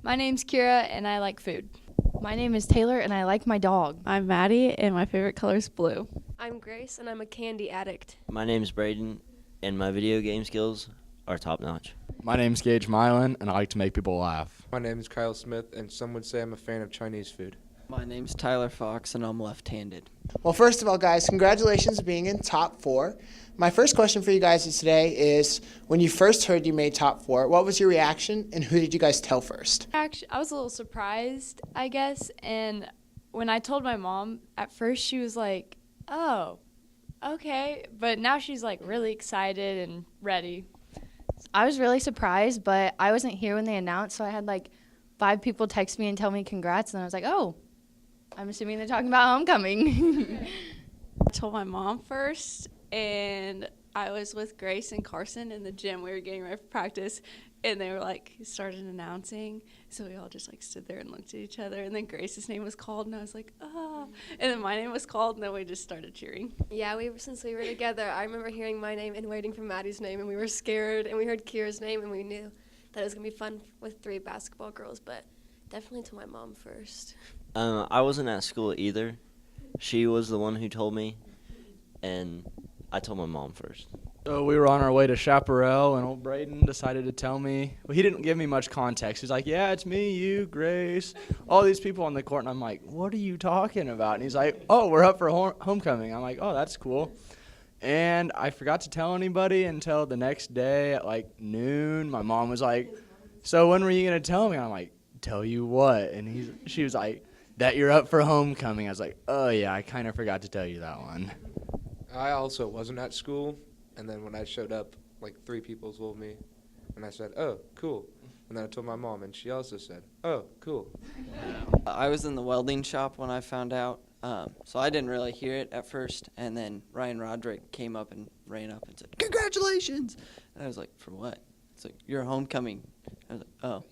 My name's Kira, and I like food. My name is Taylor, and I like my dog. I'm Maddie, and my favorite color is blue. I'm Grace, and I'm a candy addict. My name's Braden, and my video game skills are top notch. My name's Gage Mylan, and I like to make people laugh. My name is Kyle Smith, and some would say I'm a fan of Chinese food. My name's Tyler Fox, and I'm left-handed. Well, first of all, guys, congratulations on being in top 4. My first question for you guys today is, when you first heard you made top 4, what was your reaction, and who did you guys tell first? Actually, I was a little surprised, I guess, and when I told my mom, at first she was like, oh, okay, but now she's like really excited and ready. I was really surprised, but I wasn't here when they announced, so I had like 5 people text me and tell me congrats, and I was like, oh, I'm assuming they're talking about homecoming. I told my mom first, and I was with Grace and Carson in the gym. We were getting ready for practice, and they were like, started announcing. So we all just like stood there and looked at each other, and then Grace's name was called, and I was like, ah. And then my name was called, and then we just started cheering. Yeah, since we were together, I remember hearing my name and waiting for Maddie's name, and we were scared, and we heard Kira's name, and we knew that it was going to be fun with 3 basketball girls, but definitely to my mom first. I wasn't at school either. She was the one who told me, and I told my mom first. So we were on our way to Chaparral, and old Braden decided to tell me. Well, he didn't give me much context. He's like, yeah, it's me, you, Grace, all these people on the court. And I'm like, what are you talking about? And he's like, oh, we're up for homecoming. I'm like, oh, that's cool. And I forgot to tell anybody until the next day at like noon. My mom was like, so when were you going to tell me? I'm like, tell you what? And she was like, that you're up for homecoming. I was like, oh, yeah, I kind of forgot to tell you that one. I also wasn't at school, and then when I showed up, like 3 people told me, and I said, oh, cool. And then I told my mom, and she also said, oh, cool. I was in the welding shop when I found out, so I didn't really hear it at first. And then Ryan Roderick came up and ran up and said, congratulations! And I was like, for what? It's like, you're homecoming. I was like, oh,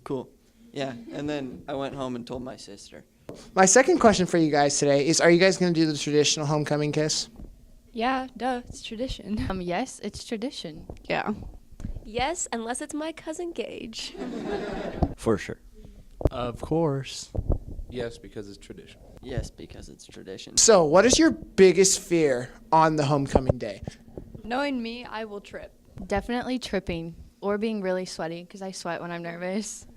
cool. Yeah, and then I went home and told my sister. My second question for you guys today is, are you guys going to do the traditional homecoming kiss? Yeah, duh, it's tradition. Yes, it's tradition. Yeah. Yes, unless it's my cousin Gage. For sure. Of course. Yes, because it's tradition. Yes, because it's tradition. So, what is your biggest fear on the homecoming day? Knowing me, I will trip. Definitely tripping or being really sweaty because I sweat when I'm nervous.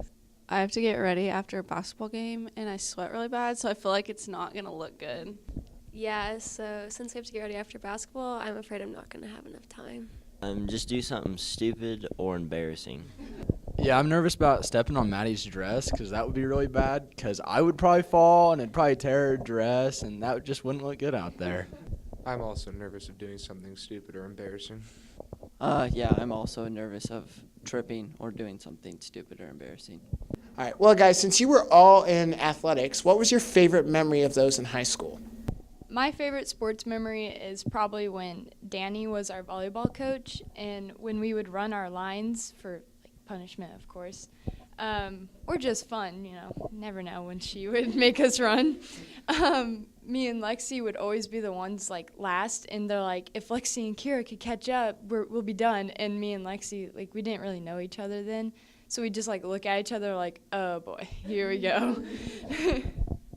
I have to get ready after a basketball game, and I sweat really bad, so I feel like it's not going to look good. Yeah, so since we have to get ready after basketball, I'm afraid I'm not going to have enough time. Just do something stupid or embarrassing. Yeah, I'm nervous about stepping on Maddie's dress because that would be really bad because I would probably fall and it'd probably tear her dress, and that just wouldn't look good out there. I'm also nervous of doing something stupid or embarrassing. Yeah, I'm also nervous of tripping or doing something stupid or embarrassing. All right, well, guys, since you were all in athletics, what was your favorite memory of those in high school? My favorite sports memory is probably when Danny was our volleyball coach, and when we would run our lines for like punishment, of course, or just fun, never know when she would make us run. Me and Lexi would always be the ones like last, and they're like, if Lexi and Kira could catch up, we'll be done. And me and Lexi, like, we didn't really know each other then, so we just like look at each other like, oh boy, here we go.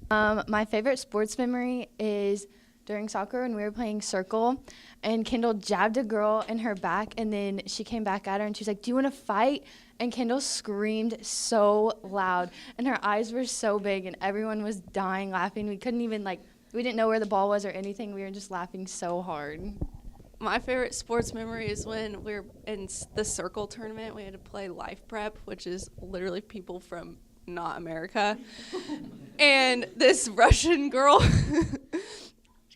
My favorite sports memory is during soccer when we were playing circle, and Kendall jabbed a girl in her back, and then she came back at her, and she was like, do you want to fight? And Kendall screamed so loud, and her eyes were so big, and everyone was dying laughing. We couldn't even, we didn't know where the ball was or anything. We were just laughing so hard. My favorite sports memory is when we were in the circle tournament. We had to play life prep, which is literally people from not America. And this Russian girl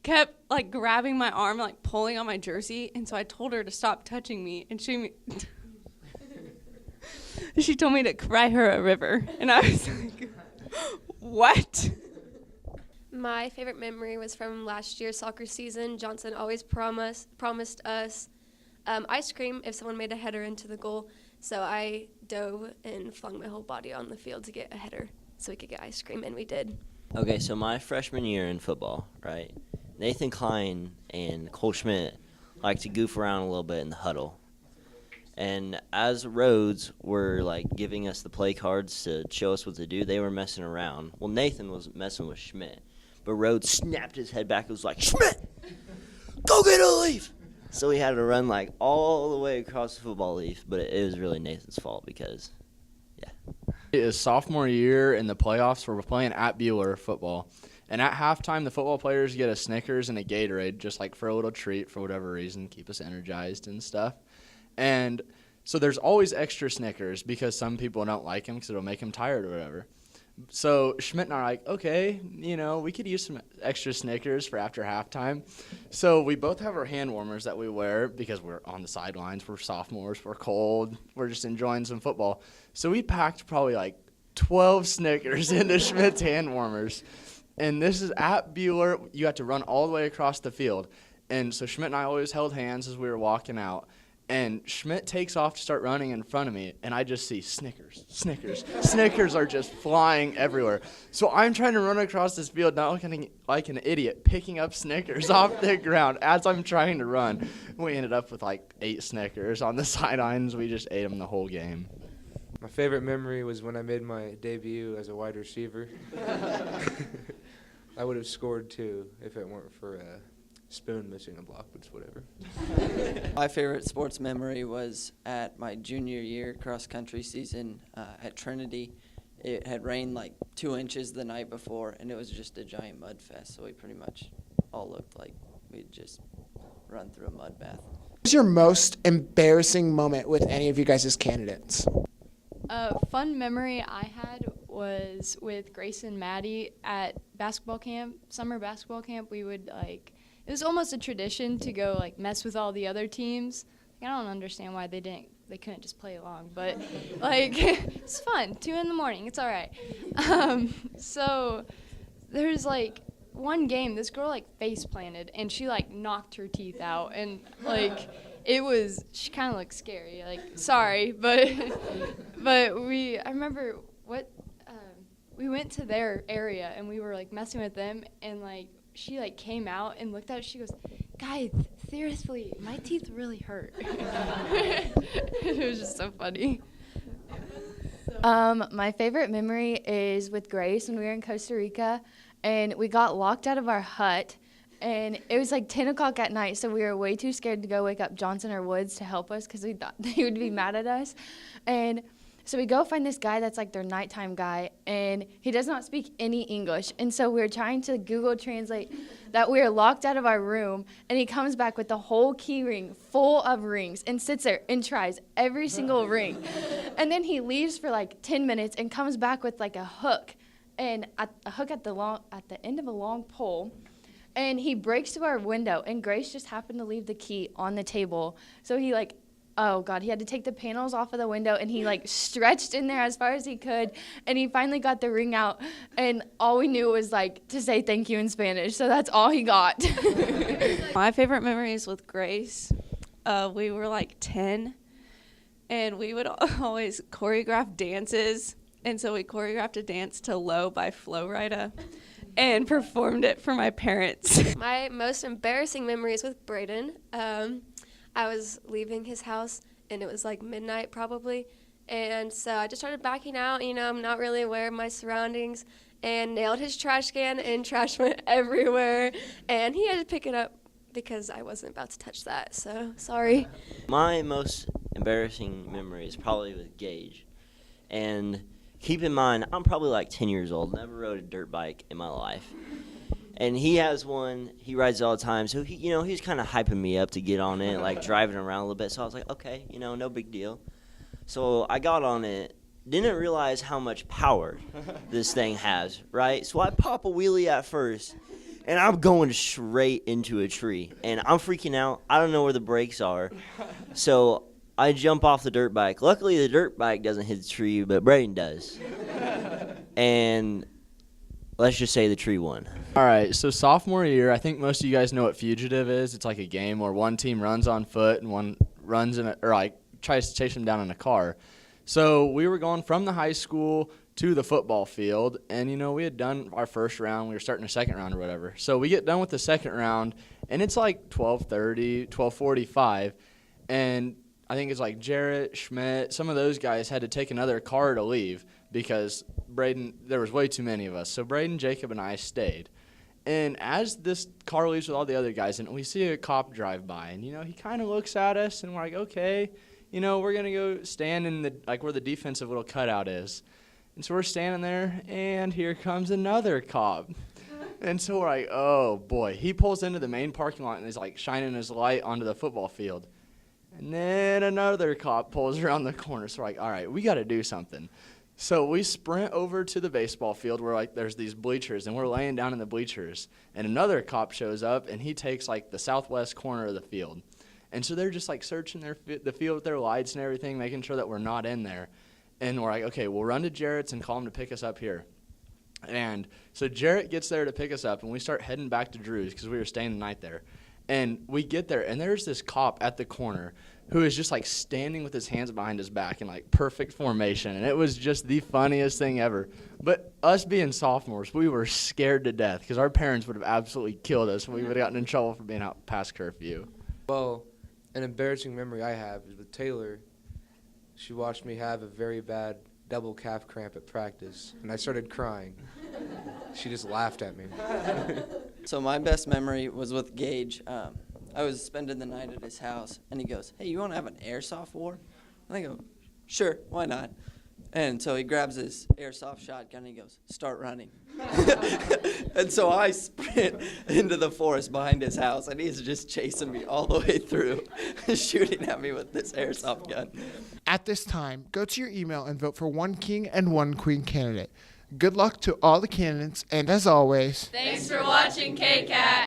kept like grabbing my arm, like pulling on my jersey. And so I told her to stop touching me. And she told me to cry her a river. And I was like, what? My favorite memory was from last year's soccer season. Johnson always promised us ice cream if someone made a header into the goal. So I dove and flung my whole body on the field to get a header so we could get ice cream, and we did. Okay, so my freshman year in football, right, Nathan Klein and Cole Schmidt like to goof around a little bit in the huddle. And as Rhodes were like giving us the play cards to show us what to do, they were messing around. Well, Nathan was messing with Schmidt, but Rhodes snapped his head back and was like, "Schmidt, go get a leaf!" So he had to run like all the way across the football leaf, but it was really Nathan's fault because, yeah. His sophomore year in the playoffs, we're playing at Bueller football. And at halftime, the football players get a Snickers and a Gatorade, just like for a little treat for whatever reason, keep us energized and stuff. And so there's always extra Snickers because some people don't like them because it'll make them tired or whatever. So Schmidt and I are like, okay, we could use some extra Snickers for after halftime. So we both have our hand warmers that we wear because we're on the sidelines. We're sophomores. We're cold. We're just enjoying some football. So we packed probably like 12 Snickers into Schmidt's hand warmers. And this is at Bueller. You have to run all the way across the field. And so Schmidt and I always held hands as we were walking out. And Schmidt takes off to start running in front of me, and I just see Snickers. Snickers are just flying everywhere. So I'm trying to run across this field, not looking like an idiot, picking up Snickers off the ground as I'm trying to run. We ended up with like 8 Snickers on the sidelines. We just ate them the whole game. My favorite memory was when I made my debut as a wide receiver. I would have scored 2 if it weren't for Spoon missing a block, but it's whatever. My favorite sports memory was at my junior year cross-country season at Trinity. It had rained like 2 inches the night before, and it was just a giant mud fest, so we pretty much all looked like we'd just run through a mud bath. What was your most embarrassing moment with any of you guys as candidates? A fun memory I had was with Grace and Maddie at basketball camp, summer basketball camp. We would it was almost a tradition to go mess with all the other teams. I don't understand why they couldn't just play along, but it's fun. 2 a.m, it's all right. So there's one game, this girl face planted and she knocked her teeth out, and she kind of looked scary. Sorry, but I remember we went to their area and we were messing with them, and she came out and looked at it. She goes, "Guys, seriously, my teeth really hurt." It was just so funny. My favorite memory is with Grace when we were in Costa Rica, and we got locked out of our hut, and it was 10 o'clock at night, so we were way too scared to go wake up Johnson or Woods to help us because we thought they would be mad at us. And so we go find this guy that's their nighttime guy, and he does not speak any English. And so we're trying to Google Translate that we're locked out of our room, and he comes back with the whole key ring full of rings and sits there and tries every single ring. And then he leaves for 10 minutes and comes back with a hook, and a hook at the end of a long pole. And he breaks through our window, and Grace just happened to leave the key on the table. So he oh God, he had to take the panels off of the window, and he stretched in there as far as he could, and he finally got the ring out, and all we knew was to say thank you in Spanish, so that's all he got. My favorite memory is with Grace. We were 10, and we would always choreograph dances, and so we choreographed a dance to Low by Flo Rida and performed it for my parents. My most embarrassing memory is with Braden. I was leaving his house, and it was midnight probably, and so I just started backing out. I'm not really aware of my surroundings, and nailed his trash can, and trash went everywhere, and he had to pick it up because I wasn't about to touch that, so sorry. My most embarrassing memory is probably with Gage. And keep in mind, I'm probably 10 years old, never rode a dirt bike in my life. And he has one, he rides all the time, so he's kind of hyping me up to get on it, driving around a little bit. So I was like, okay, no big deal. So I got on it, didn't realize how much power this thing has, right? So I pop a wheelie at first, and I'm going straight into a tree. And I'm freaking out. I don't know where the brakes are. So I jump off the dirt bike. Luckily, the dirt bike doesn't hit the tree, but Braden does. And let's just say the tree won. All right, so sophomore year, I think most of you guys know what fugitive is. It's a game where one team runs on foot and one runs tries to chase them down in a car. So we were going from the high school to the football field, and we had done our first round. We were starting a second round or whatever. So we get done with the second round, and it's 12:30, 12:45, and I think it's like Jarrett, Schmidt, some of those guys had to take another car to leave because there was way too many of us. So Braden, Jacob, and I stayed. And as this car leaves with all the other guys, and we see a cop drive by, and, he kind of looks at us, and we're like, okay, we're going to go stand in where the defensive little cutout is. And so we're standing there, and here comes another cop. And so we're like, oh, boy. He pulls into the main parking lot and is, shining his light onto the football field. And then another cop pulls around the corner. So we're like, all right, we got to do something. So we sprint over to the baseball field where, there's these bleachers, and we're laying down in the bleachers. And another cop shows up, and he takes, the southwest corner of the field. And so they're just, searching the field with their lights and everything, making sure that we're not in there. And we're like, okay, we'll run to Jarrett's and call him to pick us up here. And so Jarrett gets there to pick us up, and we start heading back to Drew's because we were staying the night there. And we get there, and there's this cop at the corner who is just, standing with his hands behind his back in, perfect formation. And it was just the funniest thing ever. But us being sophomores, we were scared to death because our parents would have absolutely killed us and we would have gotten in trouble for being out past curfew. Well, an embarrassing memory I have is with Taylor. She watched me have a very bad double calf cramp at practice, and I started crying. She just laughed at me. So my best memory was with Gage. I was spending the night at his house, and he goes, hey, you want to have an airsoft war? And I go, sure, why not? And so he grabs his airsoft shotgun, and he goes, start running. And so I sprint into the forest behind his house, and he's just chasing me all the way through, shooting at me with this airsoft gun. At this time, go to your email and vote for one king and one queen candidate. Good luck to all the candidates, and as always, Thanks for watching, KCAT.